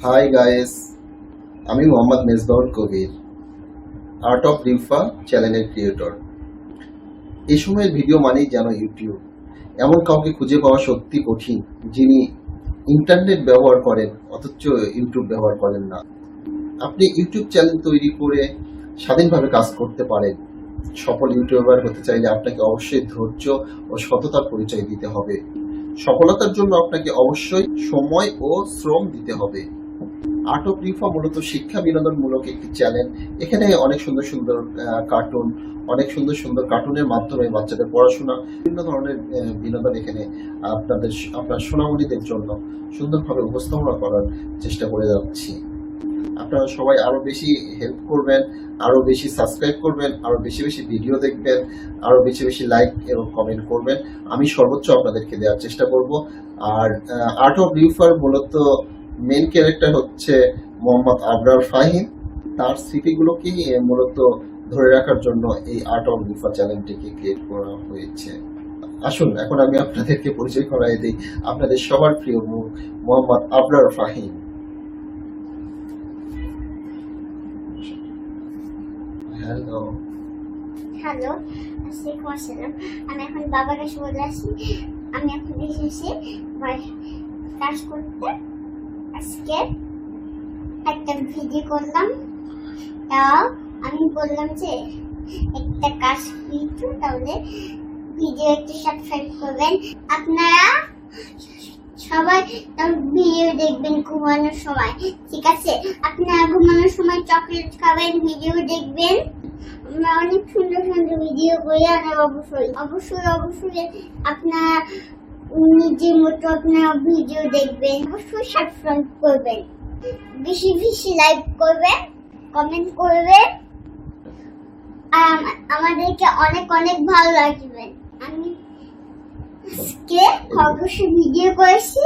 Hi guys, আমি মোহাম্মদ মেজবাউল কবির, art of Rifa চ্যানেলের creator. এই সময়ের ভিডিও মানেই যেন ইউটিউব। এমন কাউকে খুঁজে পাওয়া সত্যি কঠিন, যিনি ইন্টারনেট ব্যবহার করেন অথচ ইউটিউব ব্যবহার করেন না। আপনি ইউটিউব চ্যানেল তৈরি করে স্বাধীনভাবে কাজ করতে পারেন। সফল ইউটিউবার হতে চাইলে আপনাকে অবশ্যই ধৈর্য ও সততার পরিচয় দিতে হবে। সফলতার জন্য আপনাকে অবশ্যই সময় ও শ্রম দিতে হবে। আর্ট অফ রিফা মূলত শিক্ষা বিনোদনমূলক একটি চ্যানেল। এখানে অনেক সুন্দর সুন্দর কার্টুন, অনেক সুন্দর সুন্দর কার্টুনের মাধ্যমে বাচ্চাদের পড়াশোনা, বিভিন্ন ধরনের বিনোদন এখানে আপনার সোনামণিদের জন্য সুন্দরভাবে উপস্থাপনা করার চেষ্টা করে যাচ্ছি। আপনারা সবাই আরো বেশি হেল্প করবেন, আরো বেশি সাবস্ক্রাইব করবেন, আরো বেশি বেশি ভিডিও দেখবেন, আরো বেশি বেশি লাইক এবং কমেন্ট করবেন। আমি সর্বোচ্চ আপনাদেরকে দেওয়ার চেষ্টা করব। আর আর্ট অফ রিফার মূলত মেন ক্যারেক্টার হচ্ছে মোহাম্মদ আবরার ফাহিম। তার স্মৃতিগুলোকেই মূলত ধরে রাখার জন্য এই আর্ট অফ রিফা চ্যানেলটিকে ক্রিয়েট করা হয়েছে। আসুন এখন আমি আপনাদেরকে পরিচয় করাই দিই আপনাদের সবার প্রিয় মুখ মোহাম্মদ আবরার ফাহিম। হ্যালো হ্যালো, আসসালামু আলাইকুম। আমি এখন বাবার কাছে বলে আসি। আমি এখন এসেছি কাজ করতে। আজকে একটা ভিডিও করলাম, তাও আমি বললাম যে একটা কাজ কিন্তু তাহলে ভিডিও একটু সাবস্ক্রাইব করবেন। আপনারা সবাই ভিডিও দেখবেন ঘুমানোর সময়, ঠিক আছে? আপনারা ঘুমানোর সময় চকলেট খাবেন, ভিডিও দেখবেন। আমরা অনেক সুন্দর সুন্দর ভিডিও করি। আর অবশ্যই অবশ্যই অবশ্যই আপনারা নিজের মতো আপনারা ভিডিও দেখবেন। অবশ্যই সাবস্ক্রাইব করবেন, বেশি বেশি লাইক করবেন, কমেন্ট করবেন, আর আমাদেরকে অনেক অনেক ভালো লাগবে। আমি আজকে অবশ্যই ভিডিও করেছি,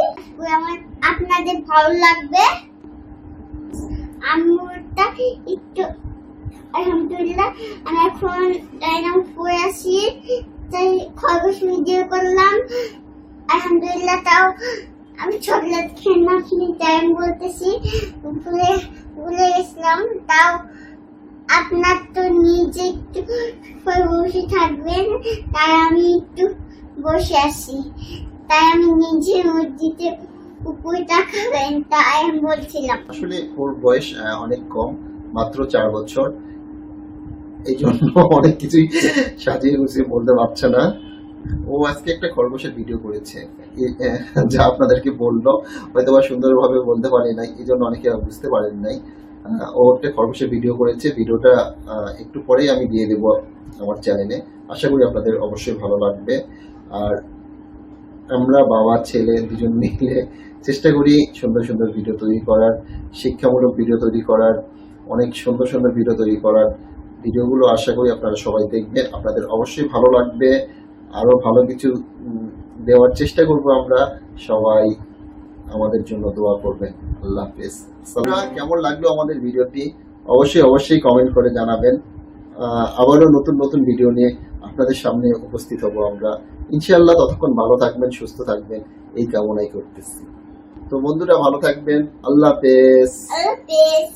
আমার আপনাদের ভালো লাগবে। আমটা একটু আলহামদুলিল্লাহ আমি এখন ডাইনাম পরে আছি, তাই খরগোশ ভিডিও করলাম। আলহামদুলিল্লাহ, তাও আমি চকলেট খেয়ে না খেয়ে টাইম বলতেছি, ভুলে গেছিলাম। তাও আপনার তো নিজে একটু বসে থাকবেন, তাই আমি একটু বসে আছি। তাই আমি নিজে মসজিদে উপরে তাকাবেন, তাই আমি বলছিলাম। আসলে ওর বয়স অনেক কম, মাত্র 4 বছর। এই জন্য অনেক কিছুই সাজিয়ে গুছিয়ে বলতে পারছে না। ও আজকে একটা খরগোশের ভিডিও করেছে, যা আপনাদেরকে বললো, হয়তো বা সুন্দরভাবে বলতে পারি নাই, এই জন্য অনেকে বুঝতে পারেন নাই। ও একটা খরগোশের ভিডিও করেছে। ভিডিওটা একটু পরেই আমি দিয়ে দেব আমার চ্যানেলে। আশা করি আপনাদের অবশ্যই ভালো লাগবে। আর আমরা বাবা ছেলে দুজন মিলে চেষ্টা করি সুন্দর সুন্দর ভিডিও তৈরি করার, শিক্ষামূলক ভিডিও তৈরি করার, অনেক সুন্দর সুন্দর ভিডিও তৈরি করার। ভিডিওগুলো আশা করি আপনারা সবাই দেখবেন, আপনাদের অবশ্যই ভালো লাগবে। আরো ভালো কিছু দেওয়ার চেষ্টা করব আমরা। সবাই আমাদের জন্য দোয়া করবেন। আল্লাহ হাফেজ। কেমন লাগলো আমাদের ভিডিওটি অবশ্যই অবশ্যই কমেন্ট করে জানাবেন। আবারও নতুন নতুন ভিডিও নিয়ে আপনাদের সামনে উপস্থিত হব আমরা ইনশাআল্লাহ। ততক্ষণ ভালো থাকবেন, সুস্থ থাকবেন, এই কামনাই করতেছি। তো বন্ধুরা ভালো থাকবেন। আল্লাহ হাফেজ। আল্লাহ হাফেজ।